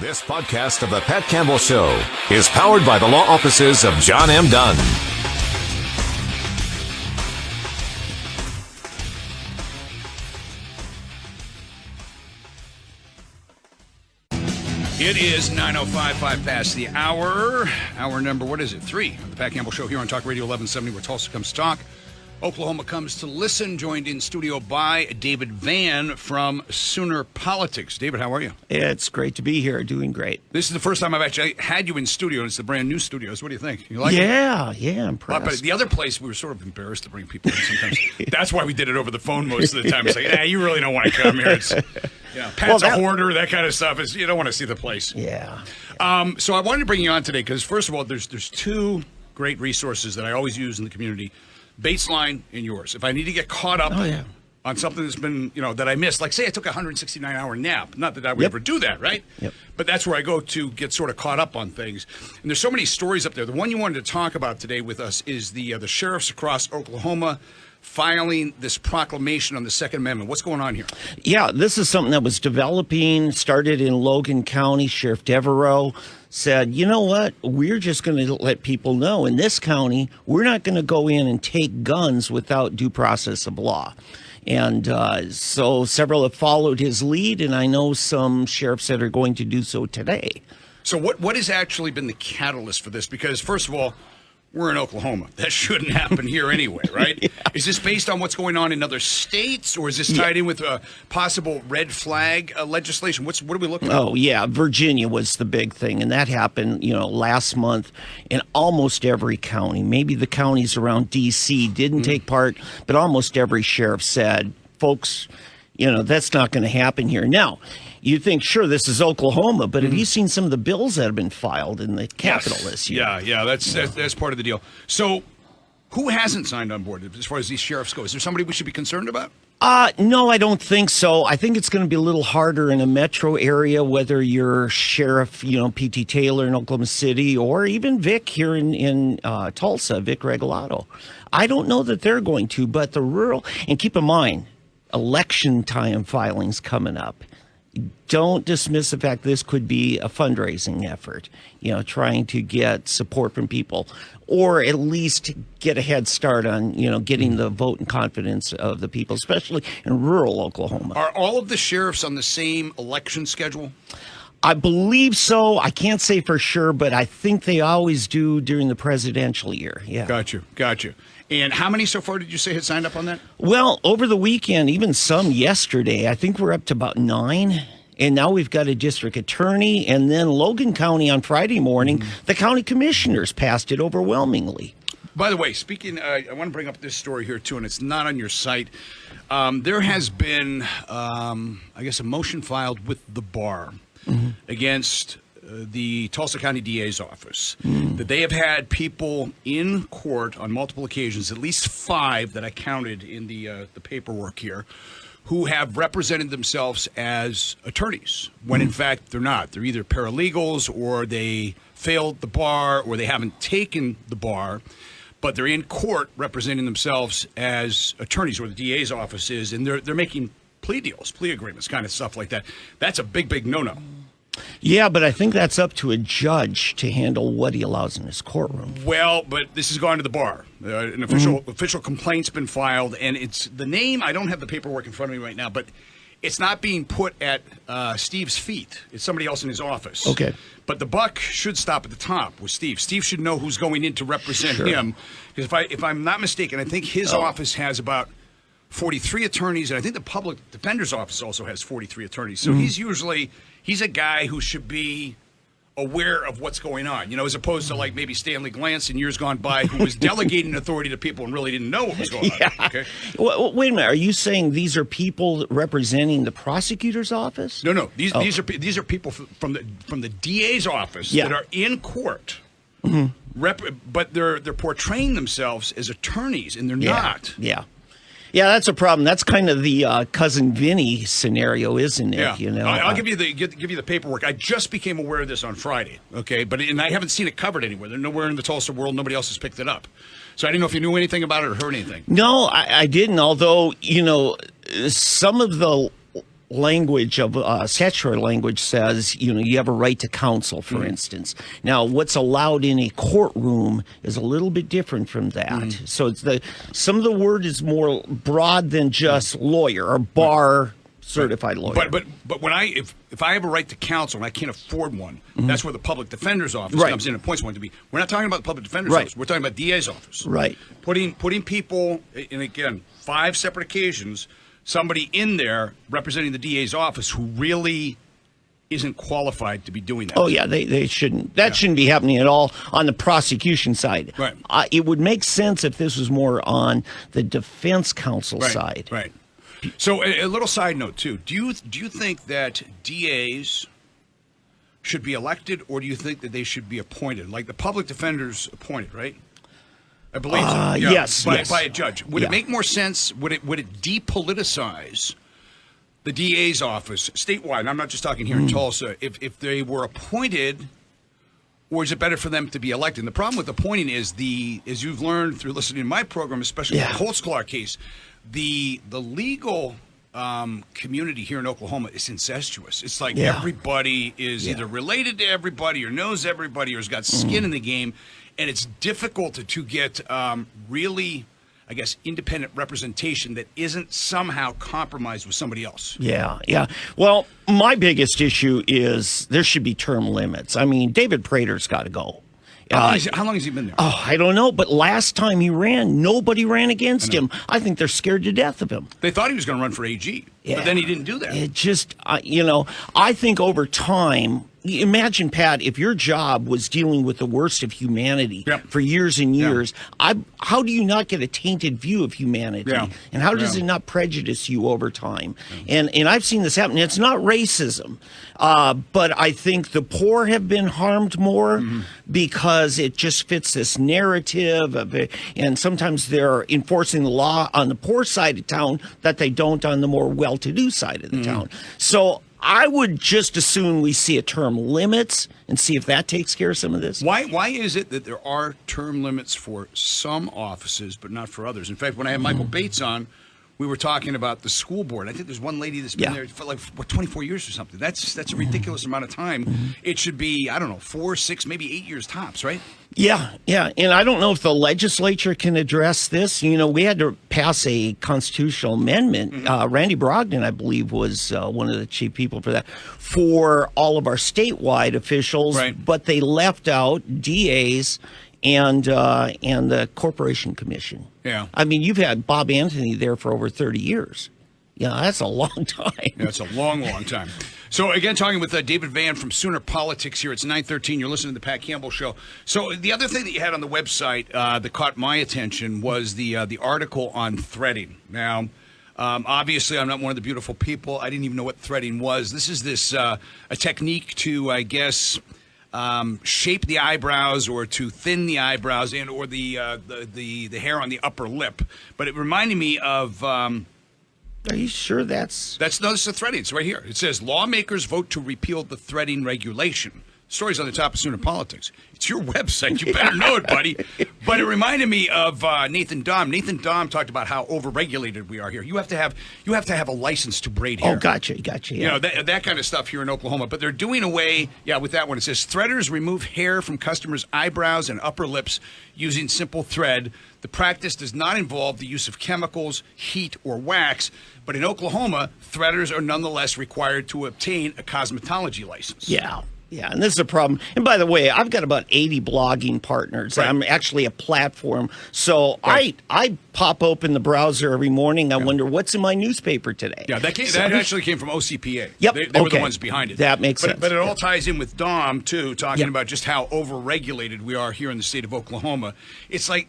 This podcast of the Pat Campbell Show is powered by the law offices of John M. Dunn. It is 9:05 past the hour. Hour number, what is it? 3 of the Pat Campbell Show here on Talk Radio 1170, where Tulsa comes to talk. Oklahoma comes to listen. Joined in studio by David Van from SoonerPolitics. David, how are you? It's great to be here. Doing great. This is the first time I've actually had you in studio, and it's the brand new studios. What do you think? You like it? Yeah, impressed. But the other place, we were sort of embarrassed to bring people in sometimes. That's why we did it over the phone most of the time. It's like, you really don't want to come here. It's, Pat's a hoarder, that kind of stuff. You don't want to see the place. Yeah. So I wanted to bring you on today because, first of all, there's two great resources that I always use in the community. Baseline and yours. If I need to get caught up on something that's been, that I missed, like say I took a 169-hour nap. Not that I would ever do that, right? Yep. But that's where I go to get sort of caught up on things. And there's so many stories up there. The one you wanted to talk about today with us is the sheriffs across Oklahoma filing this proclamation on the Second Amendment. What's going on here? Yeah, this is something that was developing, started in Logan County. Sheriff Devereaux said, you know what, we're just going to let people know in this county, we're not going to go in and take guns without due process of law. And so several have followed his lead, and I know some sheriffs that are going to do so today. So what has actually been the catalyst for this? Because, first of all, we're in Oklahoma. That shouldn't happen here anyway, right? Yeah. Is this based on what's going on in other states, or is this tied in with a possible red flag legislation? What are we looking at? Oh, yeah. Virginia was the big thing, and that happened, last month in almost every county. Maybe the counties around D.C. didn't take part, but almost every sheriff said, folks, that's not going to happen here. Now, you think, sure, this is Oklahoma, but have you seen some of the bills that have been filed in the Capitol this year? Yeah, that's part of the deal. So who hasn't signed on board as far as these sheriffs go? Is there somebody we should be concerned about? No, I don't think so. I think it's going to be a little harder in a metro area, whether you're Sheriff, P.T. Taylor in Oklahoma City, or even Vic here in Tulsa, Vic Regalado. I don't know that they're going to, but the rural, and keep in mind, election time filings coming up. Don't dismiss the fact this could be a fundraising effort, trying to get support from people, or at least get a head start on, getting the vote and confidence of the people, especially in rural Oklahoma. Are all of the sheriffs on the same election schedule? I believe so. I can't say for sure, but I think they always do during the presidential year. Yeah. Got you. And how many so far did you say had signed up on that? Well, over the weekend, even some yesterday. I think we're up to about 9. And now we've got a district attorney. And then Logan County on Friday morning, the county commissioners passed it overwhelmingly. By the way, speaking, I want to bring up this story here, too, and it's not on your site. There has been, a motion filed with the bar against the Tulsa County DA's office, that they have had people in court on multiple occasions, at least 5 that I counted in the paperwork here, who have represented themselves as attorneys when in fact they're not. They're either paralegals, or they failed the bar, or they haven't taken the bar, but they're in court representing themselves as attorneys, or the DA's office is, and they're making plea deals, plea agreements, kind of stuff like that. That's a big no-no. Yeah, but I think that's up to a judge to handle what he allows in his courtroom. Well, but this has gone to the bar. An official complaint's been filed, and it's the name. I don't have the paperwork in front of me right now, but it's not being put at Steve's feet. It's somebody else in his office. Okay. But the buck should stop at the top with Steve. Steve should know who's going in to represent him. Because if I'm not mistaken, I think his office has about 43 attorneys, and I think the public defender's office also has 43 attorneys. So he's a guy who should be aware of what's going on, as opposed to like maybe Stanley Glantz in years gone by, who was delegating authority to people and really didn't know what was going on. Okay. Well, wait a minute. Are you saying these are people representing the prosecutor's office? No. These are people from the DA's office that are in court. But they're portraying themselves as attorneys, and they're not. Yeah, that's a problem. That's kind of the cousin Vinny scenario, isn't it? Yeah. I'll give you the paperwork. I just became aware of this on Friday. Okay, and I haven't seen it covered anywhere. They're nowhere in the Tulsa world. Nobody else has picked it up. So I didn't know if you knew anything about it or heard anything. No, I didn't. Although some of the language of statutory language says, you have a right to counsel, for instance. Now, what's allowed in a courtroom is a little bit different from that. So some of the word is more broad than just lawyer or bar certified lawyer. But when if I have a right to counsel and I can't afford one, that's where the public defender's office comes in and appoints one to be. We're not talking about the public defender's office. We're talking about DA's office. Right. Putting people, and again, 5 separate occasions, somebody in there representing the DA's office who really isn't qualified to be doing that. Oh, yeah, they shouldn't. That shouldn't be happening at all on the prosecution side. Right. It would make sense if this was more on the defense counsel side. Right. So a little side note, too. Do you think that DAs should be elected, or do you think that they should be appointed? Like the public defender's appointed, right? I believe so. Yes. By a judge. Would it make more sense? Would it depoliticize the DA's office statewide? And I'm not just talking here in Tulsa. If they were appointed, or is it better for them to be elected? And the problem with appointing is as you've learned through listening to my program, especially the Holtzclaw case, the legal community here in Oklahoma is incestuous. It's like everybody is either related to everybody or knows everybody or has got skin in the game. And it's difficult to get really, I guess, independent representation that isn't somehow compromised with somebody else. Yeah. Well, my biggest issue is there should be term limits. I mean, David Prater's got to go. How long has he been there? Oh, I don't know. But last time he ran, nobody ran against him. I think they're scared to death of him. They thought he was going to run for AG, but then he didn't do that. It just, I think over time, imagine, Pat, if your job was dealing with the worst of humanity for years and years, how do you not get a tainted view of humanity? And how does it not prejudice you over time? And I've seen this happen. It's not racism, but I think the poor have been harmed more because it just fits this narrative of it. And sometimes they're enforcing the law on the poor side of town that they don't on the more well-to-do side of the town. So I would just assume we see a term limits and see if that takes care of some of this. Why is it that there are term limits for some offices but not for others? In fact, when I had Michael Bates on, we were talking about the school board. I think there's one lady that's been there for 24 years or something. That's a ridiculous amount of time. It should be, 4, 6, maybe 8 years tops, right? Yeah. And I don't know if the legislature can address this. We had to pass a constitutional amendment. Randy Brogdon, I believe, was one of the chief people for that, for all of our statewide officials. Right. But they left out DAs and the Corporation Commission. Yeah. I mean, you've had Bob Anthony there for over 30 years. Yeah, that's a long time. Yeah, it's a long, long time. So, again, talking with David Vann from SoonerPolitics here. It's 9:13. You're listening to the Pat Campbell Show. So, the other thing that you had on the website that caught my attention was the article on threading. Now, obviously, I'm not one of the beautiful people. I didn't even know what threading was. This is a technique to, I guess, shape the eyebrows or to thin the eyebrows and or the hair on the upper lip. But it reminded me of... Are you sure that's the threading? It's right here. It says, lawmakers vote to repeal the threading regulation. Story's on the top of SoonerPolitics. It's your website. You better know it, buddy. But it reminded me of Nathan Dahm. Nathan Dahm talked about how overregulated we are here. You have to have a license to braid hair. Oh, gotcha. Yeah. That kind of stuff here in Oklahoma. But they're doing away, with that one. It says, threaders remove hair from customers' eyebrows and upper lips using simple thread. The practice does not involve the use of chemicals, heat, or wax. But in Oklahoma, threaders are nonetheless required to obtain a cosmetology license. Yeah, and this is a problem. And by the way, I've got about 80 blogging partners. Right. I'm actually a platform. So I pop open the browser every morning. I wonder what's in my newspaper today. Yeah, that actually came from OCPA. Yep. They were the ones behind it. That makes sense. But it all ties in with Dom, too, talking about just how overregulated we are here in the state of Oklahoma. It's like...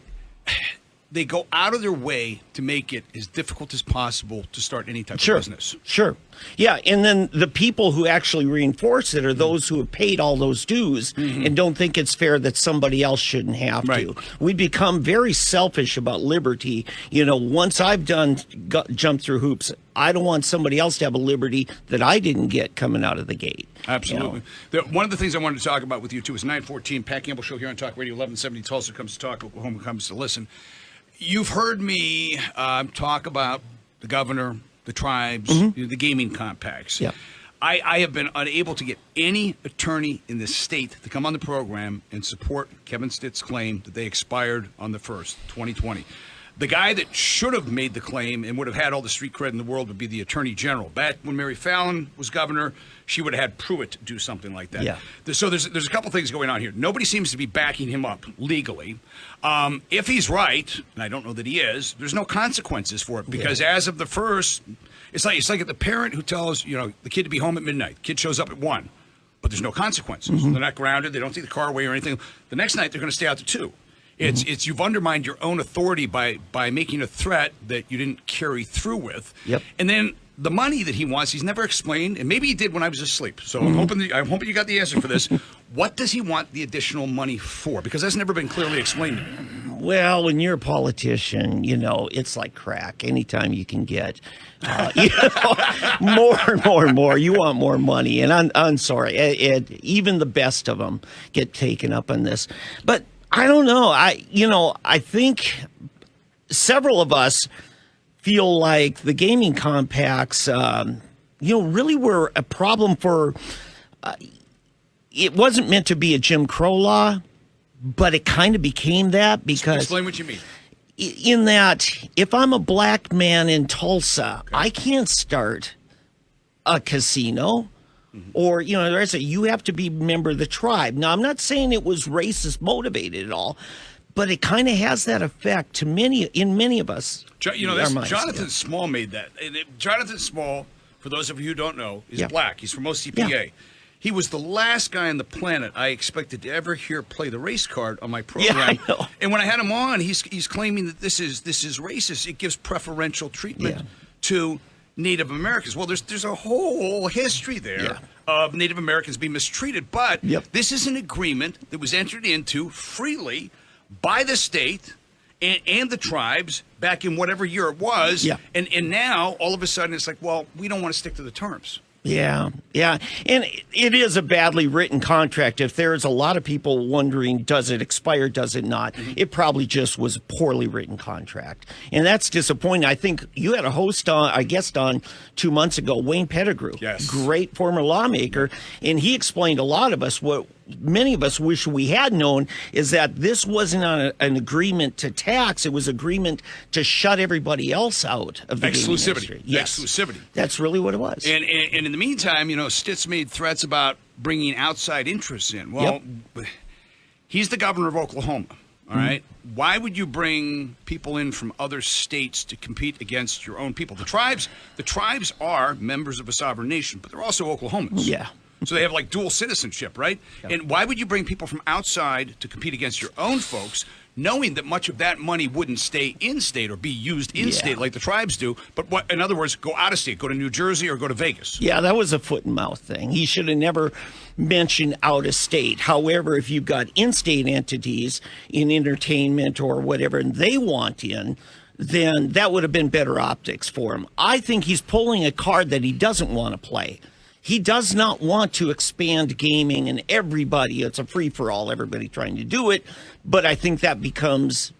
they go out of their way to make it as difficult as possible to start any type of business. Sure. Yeah, and then the people who actually reinforce it are those who have paid all those dues and don't think it's fair that somebody else shouldn't have to. We become very selfish about liberty. Once I've jumped through hoops, I don't want somebody else to have a liberty that I didn't get coming out of the gate. Absolutely. One of the things I wanted to talk about with you, too, is 9:14, Pat Campbell Show here on Talk Radio 1170. Tulsa comes to talk, Oklahoma comes to listen. You've heard me talk about the governor, the tribes, the gaming compacts. Yeah. I have been unable to get any attorney in the state to come on the program and support Kevin Stitt's claim that they expired on the 1st, 2020. The guy that should have made the claim and would have had all the street cred in the world would be the Attorney General. Back when Mary Fallon was governor, she would have had Pruitt do something like that. Yeah. So there's a couple things going on here. Nobody seems to be backing him up legally. If he's right, and I don't know that he is, there's no consequences for it because as of the 1st, it's like the parent who tells the kid to be home at midnight. Kid shows up at 1, but there's no consequences. They're not grounded. They don't take the car away or anything. The next night they're going to stay out to 2. It's you've undermined your own authority by making a threat that you didn't carry through with. Yep. And then the money that he wants, he's never explained, and maybe he did when I was asleep. So I'm hoping you got the answer for this. What does he want the additional money for? Because that's never been clearly explained to me. Well, when you're a politician, it's like crack. Anytime you can get, more and more and more, you want more money. And I'm sorry, even the best of them get taken up on this. But I don't know. I think several of us feel like the gaming compacts, really were a problem for. It wasn't meant to be a Jim Crow law, but it kind of became that because. Explain what you mean. In that, if I'm a black man in Tulsa, I can't start a casino. Or, you have to be a member of the tribe. Now, I'm not saying it was racist motivated at all, but it kind of has that effect in many of us. Jonathan Small made that. Jonathan Small, for those of you who don't know, is black. He's from OCPA. Yeah. He was the last guy on the planet I expected to ever hear play the race card on my program. Yeah, I know. And when I had him on, he's claiming that this is racist. It gives preferential treatment to Native Americans. Well, there's a whole history there of Native Americans being mistreated, but this is an agreement that was entered into freely by the state and the tribes back in whatever year it was. Yeah. And now, all of a sudden, it's like, well, we don't want to stick to the terms. Yeah. And it is a badly written contract. If there's a lot of people wondering, does it expire, does it not? It probably just was a poorly written contract. And that's disappointing. I think you had a guest on 2 months ago, Wayne Pettigrew. Yes. Great former lawmaker. And he explained a lot of us what many of us wish we had known is that this wasn't an agreement to tax. It was agreement to shut everybody else out of the gaming industry. Yes. Exclusivity. That's really what it was. And in the meantime, Stitt's made threats about bringing outside interests in. Well, he's the governor of Oklahoma. All right. Why would you bring people in from other states to compete against your own people? The tribes are members of a sovereign nation, but they're also Oklahomans. Yeah. So they have like dual citizenship, right? Yep. And why would you bring people from outside to compete against your own folks, knowing that much of that money wouldn't stay in state or be used in state like the tribes do, but in other words, go out of state, go to New Jersey or go to Vegas? Yeah, that was a foot and mouth thing. He should have never mentioned out of state. However, if you've got in-state entities in entertainment or whatever, and they want in, then that would have been better optics for him. I think he's pulling a card that he doesn't want to play. He does not want to expand gaming and it's a free-for-all, everybody trying to do it. But I think that becomes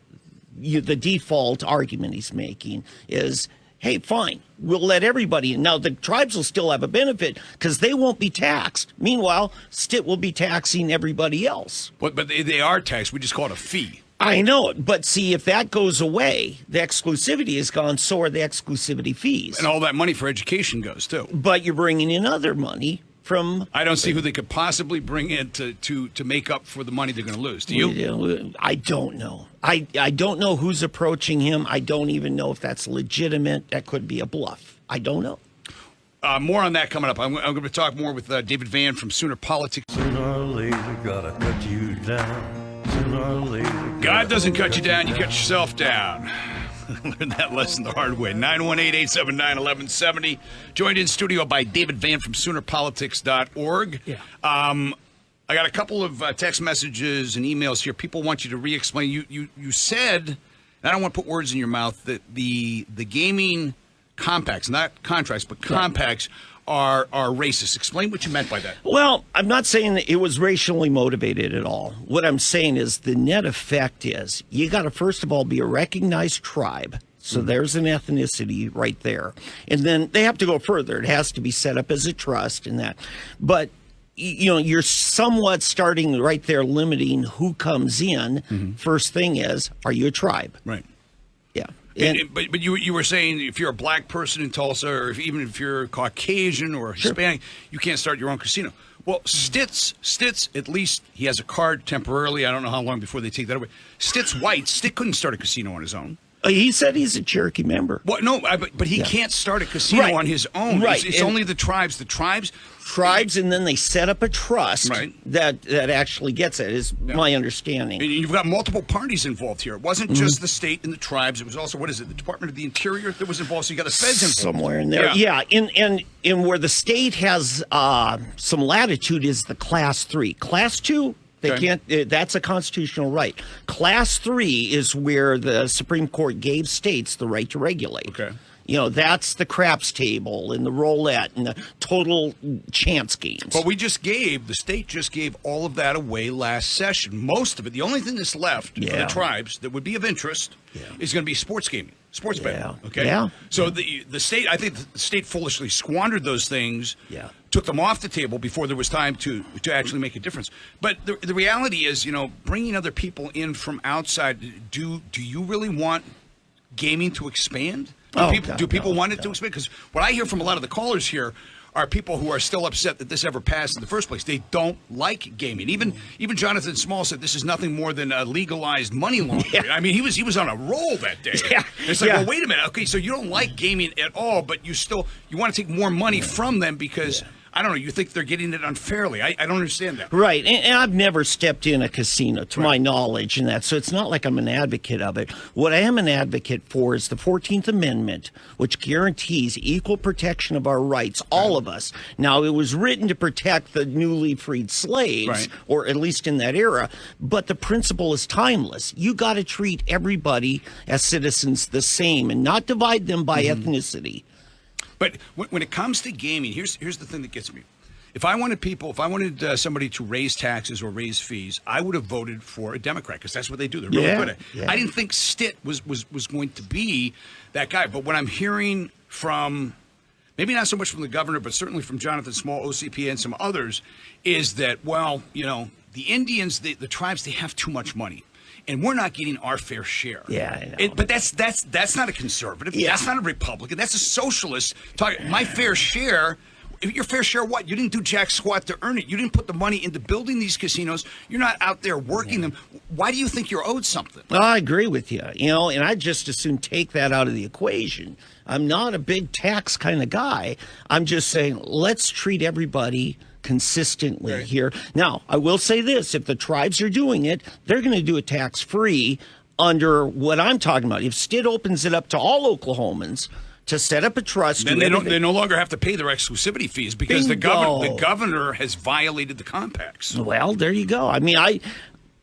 the default argument he's making is, hey, fine, we'll let everybody in. Now, the tribes will still have a benefit because they won't be taxed. Meanwhile, Stitt will be taxing everybody else. But they are taxed. We just call it a fee. I know it, but see, if that goes away, the exclusivity is gone, so are the exclusivity fees. And all that money for education goes, too. But you're bringing in other money from... I don't see who they could possibly bring in to make up for the money they're going to lose. Do you? I don't know. I don't know who's approaching him. I don't even know if that's legitimate. That could be a bluff. I don't know. More on that coming up. I'm going to talk more with David Vann from SoonerPolitics. Sooner or later, gotta cut you down. God doesn't cut you down, you cut yourself down. Learned that lesson the hard way. 918-879-1170. Joined in studio by David Vann from SoonerPolitics.org. Yeah. I got a couple of text messages and emails here. People want you to re-explain. You said, and I don't want to put words in your mouth, that the gaming compacts, not contracts, but compacts are racist. Explain what you meant by that. Well, I'm not saying that it was racially motivated at all. What I'm saying is the net effect is you got to, first of all, be a recognized tribe. So there's an ethnicity right there. And then they have to go further. It has to be set up as a trust and that. But, you're somewhat starting right there limiting who comes in. First thing is, are you a tribe? Right. Yeah. But you were saying if you're a black person in Tulsa, or even if you're Caucasian or Hispanic, you can't start your own casino. Well, Stitt's, at least he has a card temporarily. I don't know how long before they take that away. Stitt's white. Stitt couldn't start a casino on his own. He said he's a Cherokee member. Well, no, but he can't start a casino on his own. Right. It's only the tribes. Tribes, and then they set up a trust that actually gets it, is my understanding. And you've got multiple parties involved here. It wasn't just the state and the tribes. It was also, the Department of the Interior that was involved. So you got the feds involved. Somewhere in there. Yeah. And where the state has some latitude is the Class 3. Class 2, they can't. That's a constitutional right. Class 3 is where the Supreme Court gave states the right to regulate. Okay. That's the craps table and the roulette and the total chance games. But the state just gave all of that away last session. Most of it. The only thing that's left for the tribes that would be of interest is going to be sports gaming, sports betting. Okay. Yeah. So the state, I think the state foolishly squandered those things. Yeah. Took them off the table before there was time to actually make a difference. But the reality is, bringing other people in from outside. Do you really want gaming to expand? Do people want it to expand? Because what I hear from a lot of the callers here are people who are still upset that this ever passed in the first place. They don't like gaming. Even Jonathan Small said this is nothing more than a legalized money laundering. I mean, he was on a roll that day. It's like, well, wait a minute. Okay, so you don't like gaming at all, but you want to take more money from them because I don't know, you think they're getting it unfairly. I don't understand that. Right, and I've never stepped in a casino, to my knowledge, and that, so it's not like I'm an advocate of it. What I am an advocate for is the 14th Amendment, which guarantees equal protection of our rights, all of us. Now, it was written to protect the newly freed slaves, or at least in that era, but the principle is timeless. You got to treat everybody as citizens the same and not divide them by ethnicity. But when it comes to gaming, here's the thing that gets me. If I wanted somebody to raise taxes or raise fees, I would have voted for a Democrat because that's what they do. They're really good at it. Yeah. I didn't think Stitt was going to be that guy. But what I'm hearing from, maybe not so much from the governor, but certainly from Jonathan Small, OCPA, and some others, is that, the Indians, the tribes, they have too much money. And we're not getting our fair share. Yeah, I know. But that's not a conservative. Yeah. That's not a Republican. That's a socialist talking. My fair share. Your fair share of what? You didn't do jack squat to earn it. You didn't put the money into building these casinos. You're not out there working them. Why do you think you're owed something? Well, I agree with you. And I just as soon take that out of the equation. I'm not a big tax kind of guy. I'm just saying let's treat everybody consistently here. Now, I will say this. If the tribes are doing it, they're going to do it tax-free under what I'm talking about. If Stitt opens it up to all Oklahomans to set up a trust, then they no longer have to pay their exclusivity fees because the governor has violated the compacts. Well, there you go. I mean,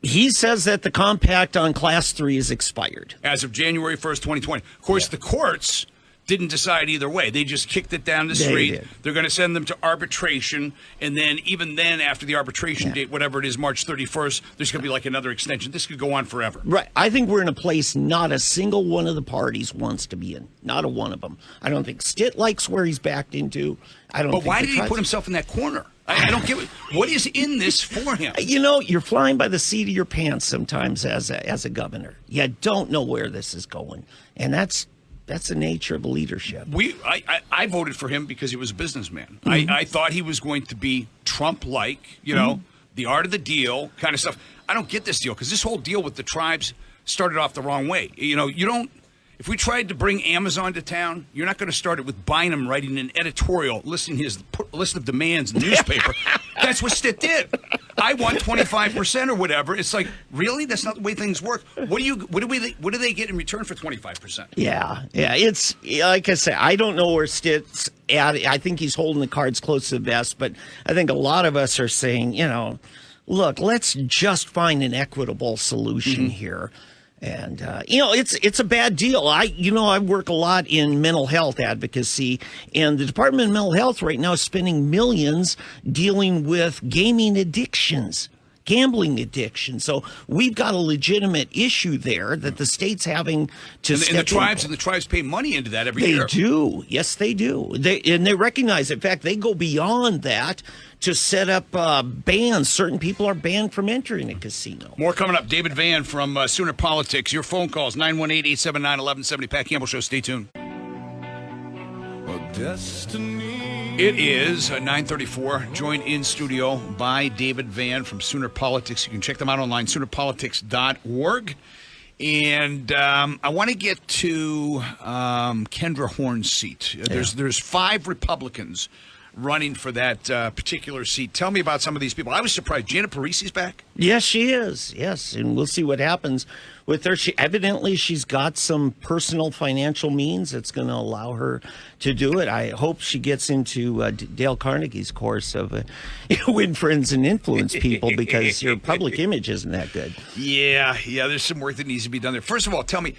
he says that the compact on Class 3 is expired. As of January 1st, 2020. Of course, the courts didn't decide either way. They just kicked it down the street. They're going to send them to arbitration. And then even then, after the arbitration date, whatever it is, March 31st, there's going to be like another extension. This could go on forever. Right. I think we're in a place not a single one of the parties wants to be in. Not a one of them. I don't think Stitt likes where he's backed into. But why did he put himself in that corner? I don't get it. What is in this for him? You're flying by the seat of your pants sometimes as a governor. You don't know where this is going. And that's the nature of leadership. I voted for him because he was a businessman. I thought he was going to be Trump-like, the art of the deal kind of stuff. I don't get this deal because this whole deal with the tribes started off the wrong way. If we tried to bring Amazon to town, you're not going to start it with Bynum writing an editorial, listing his list of demands in the newspaper. That's what Stitt did. I want 25% or whatever. It's like, really? That's not the way things work. What do they get in return for 25%? Yeah. It's like I say, I don't know where Stitt's at. I think he's holding the cards close to the vest, but I think a lot of us are saying, look, let's just find an equitable solution here. And, it's a bad deal. I work a lot in mental health advocacy, and the Department of Mental Health right now is spending millions dealing with gaming addictions. gambling addiction. So we've got a legitimate issue there that the state's having to step and the tribes pay money into that every year. They do. Yes, they do. They recognize, in fact, they go beyond that to set up bans. Certain people are banned from entering a casino. More coming up. David Van from SoonerPolitics. Your phone calls, 918-879-1170. Pat Campbell Show. Stay tuned. It is 9:34. Joined in studio by David Van from SoonerPolitics. You can check them out online, SoonerPolitics.org. And I want to get to Kendra Horn's seat. There's 5 Republicans running for that particular seat. Tell me about some of these people. I was surprised. Janet Parisi's back? Yes, she is. Yes, and we'll see what happens with her. She's got some personal financial means that's going to allow her to do it. I hope she gets into Dale Carnegie's course of win friends and influence people, because your public image isn't that good. Yeah, there's some work that needs to be done there. First of all, tell me,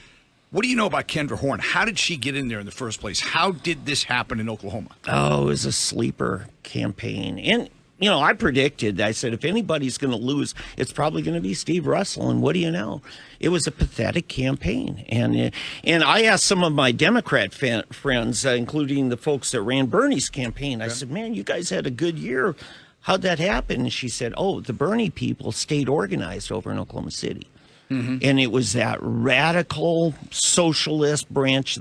what do you know about Kendra Horn? How did she get in there in the first place? How did this happen in Oklahoma? Oh, it was a sleeper campaign. And, I predicted, I said, if anybody's going to lose, it's probably going to be Steve Russell. And what do you know? It was a pathetic campaign. And I asked some of my Democrat friends, including the folks that ran Bernie's campaign, I said, man, you guys had a good year. How'd that happen? And she said, the Bernie people stayed organized over in Oklahoma City. Mm-hmm. And it was that radical socialist branch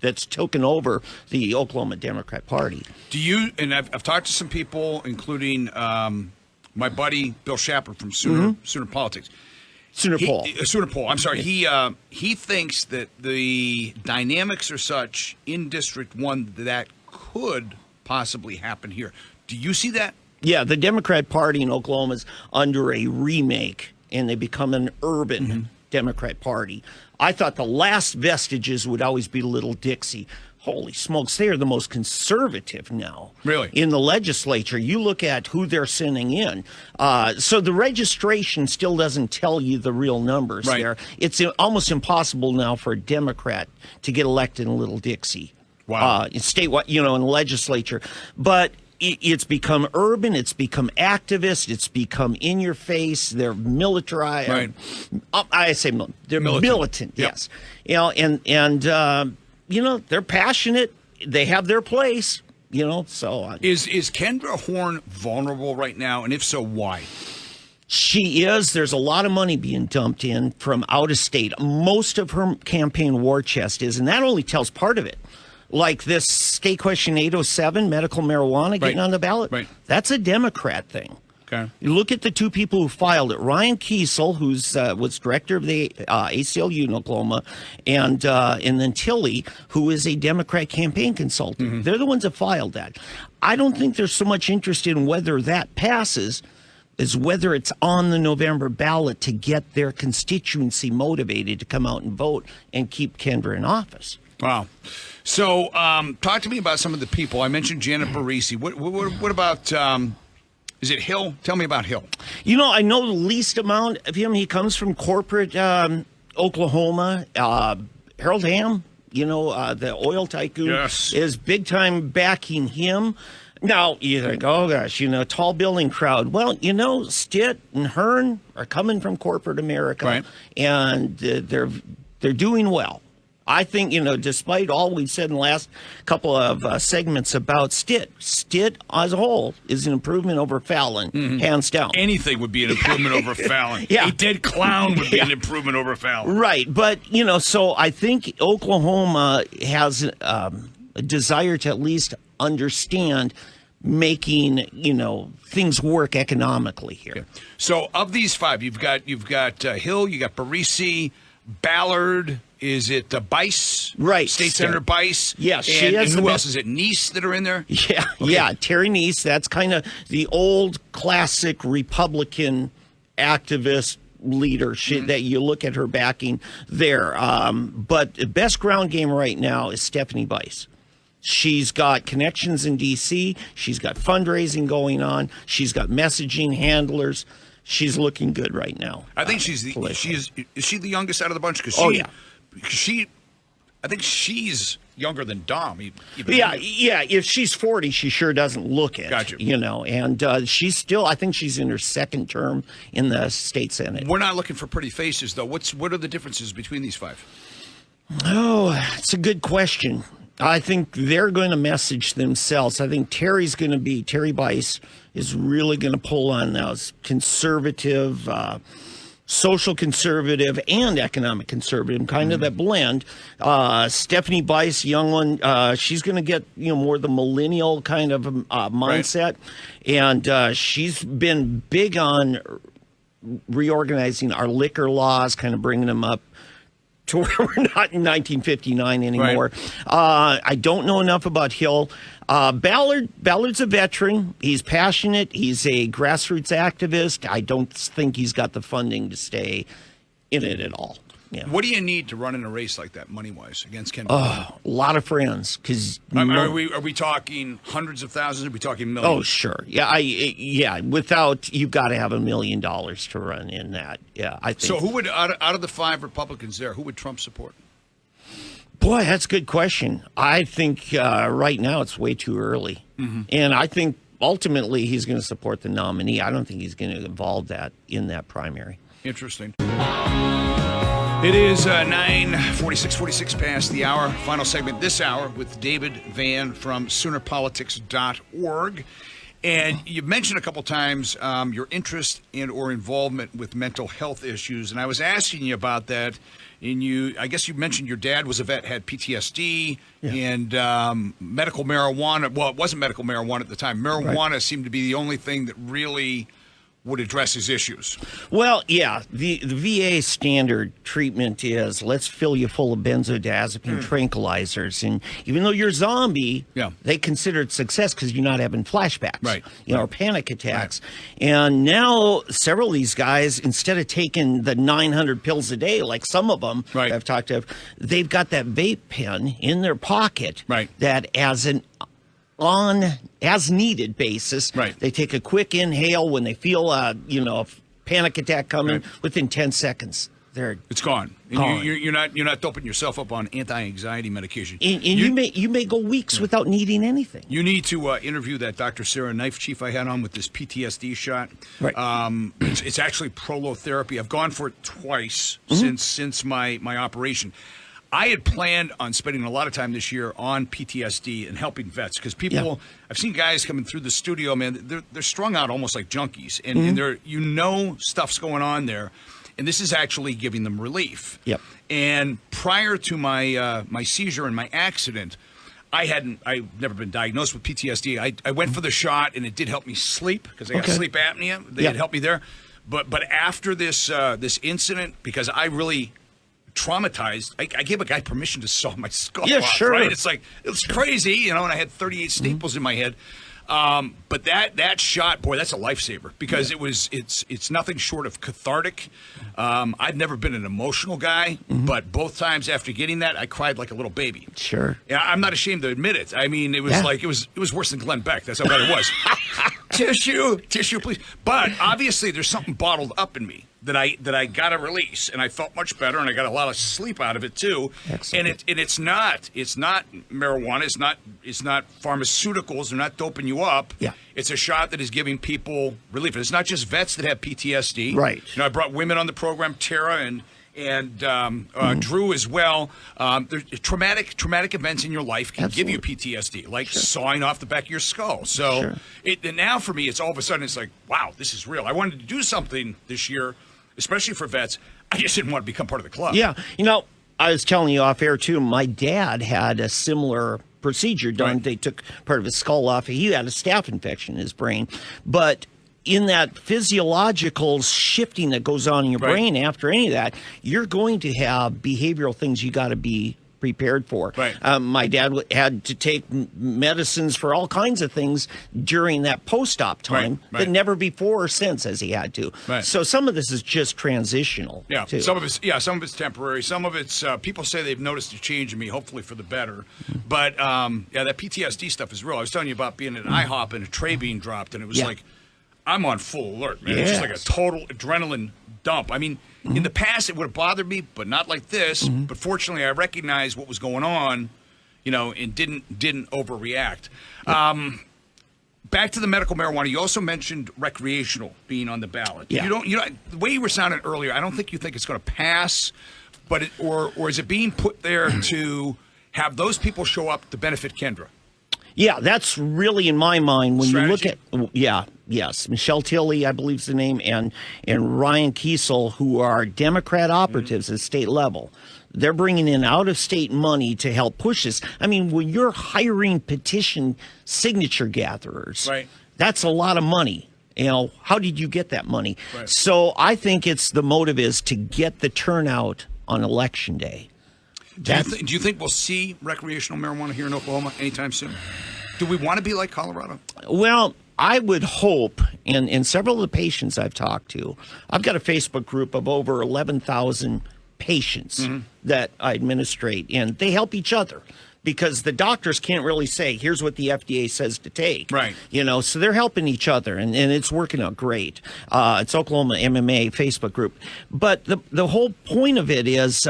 that's taken over the Oklahoma Democrat Party. Do you, and I've talked to some people, including my buddy Bill Shapper from SoonerPolitics. SoonerPol. I'm sorry. He thinks that the dynamics are such in District 1 that could possibly happen here. Do you see that? Yeah, the Democrat Party in Oklahoma is under a remake, and they become an urban Democrat Party. I thought the last vestiges would always be Little Dixie. Holy smokes, they are the most conservative now. Really? In the legislature. You look at who they're sending in. So the registration still doesn't tell you the real numbers there. It's almost impossible now for a Democrat to get elected in Little Dixie. Wow. Statewide, in the legislature. But it's become urban, it's become activist, it's become in your face. They're militarized. Right. I say they're militant. Yes. They're passionate. They have their place. So is Kendra Horn vulnerable right now, and if so, why? She is. There's a lot of money being dumped in from out of state. Most of her campaign war chest is, and that only tells part of it. Like this state question 807, medical marijuana getting on the ballot. Right. That's a Democrat thing. Okay. You look at the 2 people who filed it. Ryan Kiesel, who's was director of the ACLU in Oklahoma, and then Tilly, who is a Democrat campaign consultant. Mm-hmm. They're the ones that filed that. I don't think there's so much interest in whether that passes as whether it's on the November ballot to get their constituency motivated to come out and vote and keep Kendra in office. Wow. So, talk to me about some of the people. I mentioned Janet Parisi. What about, is it Hill? Tell me about Hill. I know the least amount of him. He comes from corporate Oklahoma. Harold Hamm, the oil tycoon, is big time backing him. Now, you think, oh gosh, tall building crowd. Well, Stitt and Hearn are coming from corporate America, right, and they're doing well. I think, despite all we've said in the last couple of segments about Stitt as a whole is an improvement over Fallon, hands down. Anything would be an improvement over Fallon. A dead clown would be an improvement over Fallon. Right. But, so I think Oklahoma has a desire to at least understand making, things work economically here. Okay. So of these 5, you've got Hill, you got Parisi, Ballard. Is it Bice? Right. State Senator Bice? Yes. And who else? Is it Neese that are in there? Yeah. Okay. Yeah. Terry Neese. That's kind of the old classic Republican activist leadership that you look at her backing there. But the best ground game right now is Stephanie Bice. She's got connections in D.C. She's got fundraising going on. She's got messaging handlers. She's looking good right now. I think is she the youngest out of the bunch? Because I think she's younger than Dom. Yeah. If she's 40, she sure doesn't look it. Gotcha. And she's still, I think she's in her second term in the state Senate. We're not looking for pretty faces, though. What are the differences between these five? Oh, it's a good question. I think they're going to message themselves. I think Terry Bice is really going to pull on those conservative, social conservative and economic conservative, kind of that blend. Stephanie Bice, young one, she's going to get more the millennial kind of mindset, and she's been big on reorganizing our liquor laws, kind of bringing them up to where we're not in 1959 anymore. Right. I don't know enough about Hill. Ballard's a veteran. He's passionate. He's a grassroots activist. I don't think he's got the funding to stay in it at all. Yeah. What do you need to run in a race like that, money-wise, against Kendra? A lot of friends. Are we talking hundreds of thousands? Are we talking millions? Oh, sure. Yeah. Without, you've got to have $1 million to run in that. Yeah, I think. So who would, out of the five Republicans there, who would Trump support? Boy, that's a good question. I think right now it's way too early. Mm-hmm. And I think ultimately he's going to support the nominee. I don't think he's going to involve that in that primary. Interesting. It is 9:46 past the hour. Final segment this hour with David Van from SoonerPolitics.org. And you've mentioned a couple times your interest and or involvement with mental health issues. And I was asking you about that. And I guess you mentioned your dad was a vet, had PTSD, and medical marijuana. Well, it wasn't medical marijuana at the time. Marijuana seemed to be the only thing that really would address his issues. Well, yeah, the VA standard treatment is let's fill you full of benzodiazepine tranquilizers, and even though you're a zombie, they consider it success because you're not having flashbacks, or panic attacks. Right. And now several of these guys, instead of taking the 900 pills a day, like some of them I've talked to, they've got that vape pen in their pocket that as an as needed basis. They take a quick inhale when they feel a panic attack coming. Within 10 seconds. It's gone. And you're not doping yourself up on anti-anxiety medication. And you may go weeks without needing anything. You need to interview that Dr. Sarah Knife chief I had on with this PTSD shot. It's actually prolotherapy. I've gone for it twice since my operation. I had planned on spending a lot of time this year on PTSD and helping vets because people, I've seen guys coming through the studio, man, they're strung out almost like junkies, and they're stuff's going on there, and this is actually giving them relief. And prior to my seizure and my accident, I've never been diagnosed with PTSD. I went for the shot, and it did help me sleep because I got sleep apnea. They had helped me there, but after this incident, because I really traumatized, I gave a guy permission to saw my skull off, right? It's like, it's crazy, and I had 38 staples in my head. But that shot, boy, that's a lifesaver because it's nothing short of cathartic. I've never been an emotional guy, but both times after getting that, I cried like a little baby. Sure. Yeah, I'm not ashamed to admit it. I mean, it was like it was worse than Glenn Beck. That's how bad it was. Tissue, please. But obviously, there's something bottled up in me that I got to release, and I felt much better, and I got a lot of sleep out of it too. Excellent. And it's not marijuana, it's not pharmaceuticals, they're not doping you up. It's a shot that is giving people relief. It's not just vets that have PTSD. Right. I brought women on the program, Tara and Drew as well. There's traumatic events in your life can give you PTSD, like sawing off the back of your skull. So and now for me, it's all of a sudden it's like, wow, this is real. I wanted to do something this year, especially for vets. I just didn't want to become part of the club. Yeah, I was telling you off air too. My dad had a similar procedure done. They took part of his skull off. He had a staph infection in his brain, but in that physiological shifting that goes on in your brain after any of that, you're going to have behavioral things you got to be prepared for. My dad had to take medicines for all kinds of things during that post-op time that never before or since as he had to. So some of this is just transitional. Too. Some of it's temporary. Some of it's people say they've noticed a change in me, hopefully for the better. But that PTSD stuff is real. I was telling you about being at IHOP and a tray being dropped, and it was like, I'm on full alert, man. It's just like a total adrenaline dump. I mean, in the past it would have bothered me, but not like this. But fortunately, I recognized what was going on, and didn't overreact. Back to the medical marijuana. You also mentioned recreational being on the ballot. Yeah. The way you were sounding earlier, I don't think you think it's going to pass, but or is it being put there to have those people show up to benefit Kendra? Yeah, that's really in my mind when Strategy? you look at yes, Michelle Tilley, I believe is the name, and Ryan Kiesel, who are Democrat operatives at state level. They're bringing in out-of-state money to help push this. I mean, when you're hiring petition signature gatherers, right, that's a lot of money. How did you get that money? Right. So I think the motive is to get the turnout on Election Day. Do you think we'll see recreational marijuana here in Oklahoma anytime soon? Do we want to be like Colorado? Well, I would hope, and several of the patients I've talked to, I've got a Facebook group of over 11,000 patients that I administrate, and they help each other because the doctors can't really say, here's what the FDA says to take. Right. So they're helping each other, and it's working out great. It's Oklahoma MMA Facebook group. But the whole point of it is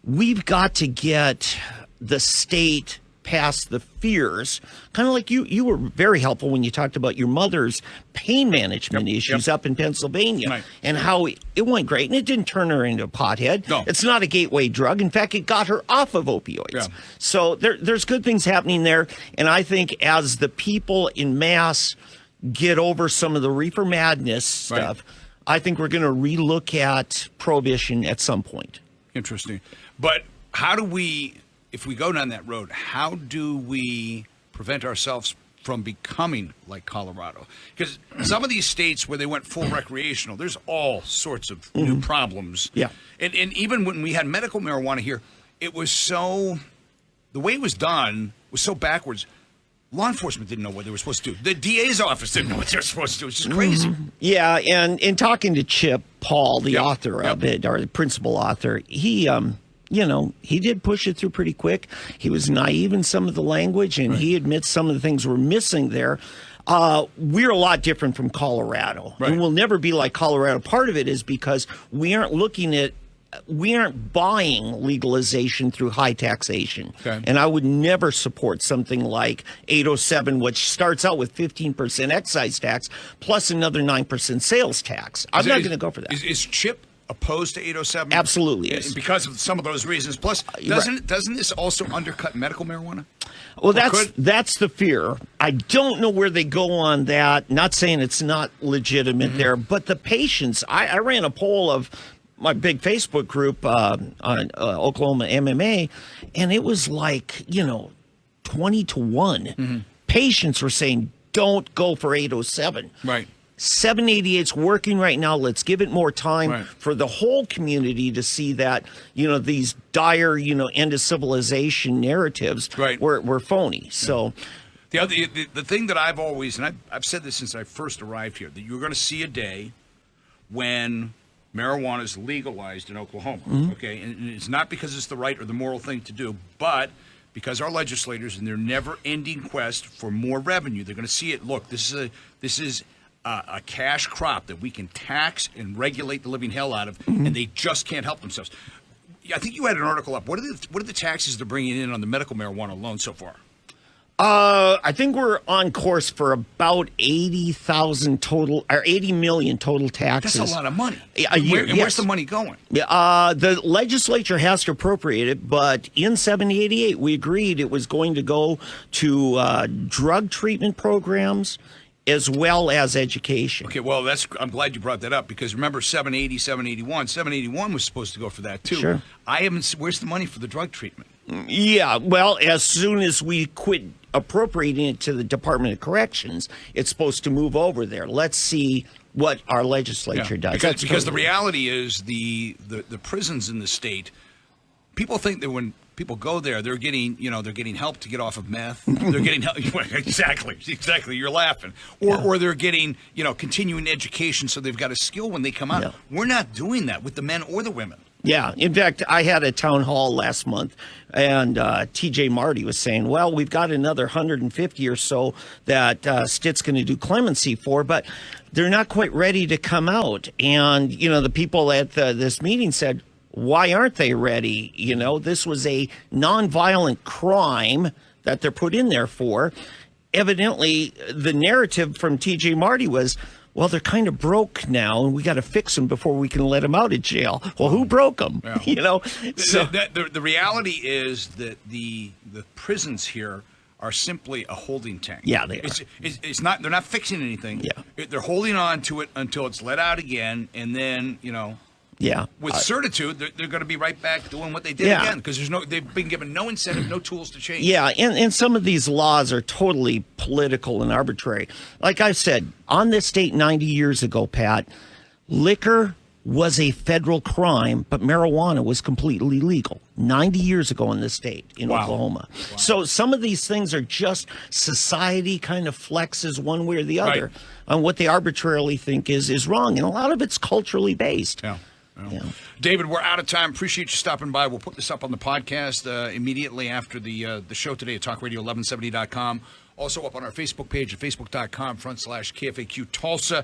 we've got to get the state past the fears, kind of like you were very helpful when you talked about your mother's pain management issues up in Pennsylvania, and how it went great, and it didn't turn her into a pothead. No. It's not a gateway drug. In fact, it got her off of opioids. Yeah. So there's good things happening there, and I think as the people in mass get over some of the reefer madness stuff, I think we're going to relook at prohibition at some point. Interesting. But how do we, if we go down that road, how do we prevent ourselves from becoming like Colorado? Because some of these states where they went full recreational, there's all sorts of new problems. Yeah. And even when we had medical marijuana here, it was the way it was done was so backwards. Law enforcement didn't know what they were supposed to do. The DA's office didn't know what they were supposed to do. It's just crazy. Yeah, and in talking to Chip Paul, the author of it, or the principal author, he did push it through pretty quick. He was naive in some of the language, and he admits some of the things were missing there. We're a lot different from Colorado, and we'll never be like Colorado. Part of it is because we aren't buying legalization through high taxation. Okay. And I would never support something like 807, which starts out with 15% excise tax plus another 9% sales tax. I'm not going to go for that. Is Chip opposed to 807? Absolutely is. Because of some of those reasons. Plus, doesn't this also undercut medical marijuana? Well, that's the fear. I don't know where they go on that. Not saying it's not legitimate there, but the patients, I ran a poll of my big Facebook group on Oklahoma MMA, and it was like, 20 to 1. Patients were saying, don't go for 807. Right. 788's working right now. Let's give it more time for the whole community to see that, these dire, end of civilization narratives were phony. So the thing that I've always, and I've said this since I first arrived here, that you're going to see a day when marijuana is legalized in Oklahoma, okay? And it's not because it's the right or the moral thing to do, but because our legislators, in their never-ending quest for more revenue, they're going to see it. Look, this is a cash crop that we can tax and regulate the living hell out of, and they just can't help themselves. I think you had an article up. What are the taxes they're bringing in on the medical marijuana alone so far? I think we're on course for about 80,000 total, or 80 million total taxes. That's a lot of money. A year. Where's the money going? Yeah, the legislature has to appropriate it, but in 7088, we agreed it was going to go to drug treatment programs as well as education. Okay, well, I'm glad you brought that up, because remember 780, 781. 781 was supposed to go for that too. Sure. Where's the money for the drug treatment? Yeah, well, as soon as we quit appropriating it to the Department of Corrections, it's supposed to move over there. Let's see what our legislature does. Because the reality is the prisons in the state, people think that when people go there, they're getting help to get off of meth. They're getting help. Exactly. You're laughing. Or they're getting, continuing education, so they've got a skill when they come out. Yeah. We're not doing that with the men or the women. Yeah. In fact, I had a town hall last month, and TJ Marty was saying, well, we've got another 150 or so that Stitt's going to do clemency for, but they're not quite ready to come out. And, the people at this meeting said, why aren't they ready? This was a nonviolent crime that they're put in there for. Evidently, the narrative from TJ Marty was, well, they're kind of broke now, and we got to fix them before we can let them out of jail. Well, who broke them? Yeah. So the reality is that the prisons here are simply a holding tank. Yeah, they are. It's not. They're not fixing anything. Yeah. They're holding on to it until it's let out again, and then Yeah. with certitude, they're going to be right back doing what they did again, because they've been given no incentive, no tools to change. Yeah, and some of these laws are totally political and arbitrary. Like I said, on this state 90 years ago, Pat, liquor was a federal crime, but marijuana was completely legal 90 years ago in this state, in Oklahoma. Wow. So some of these things are just society kind of flexes one way or the other on what they arbitrarily think is wrong, and a lot of it's culturally based. Yeah. David, we're out of time. Appreciate you stopping by. We'll put this up on the podcast immediately after the show today at talkradio1170.com. Also up on our Facebook page at facebook.com/KFAQ Tulsa.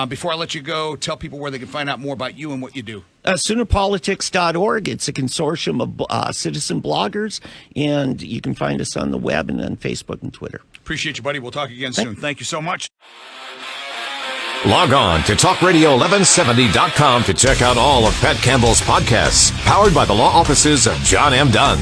Before I let you go, tell people where they can find out more about you and what you do. SoonerPolitics.org. It's a consortium of citizen bloggers, and you can find us on the web and on Facebook and Twitter. Appreciate you, buddy. We'll talk again soon. Thank you so much. Log on to talkradio1170.com to check out all of Pat Campbell's podcasts, powered by the law offices of John M. Dunn.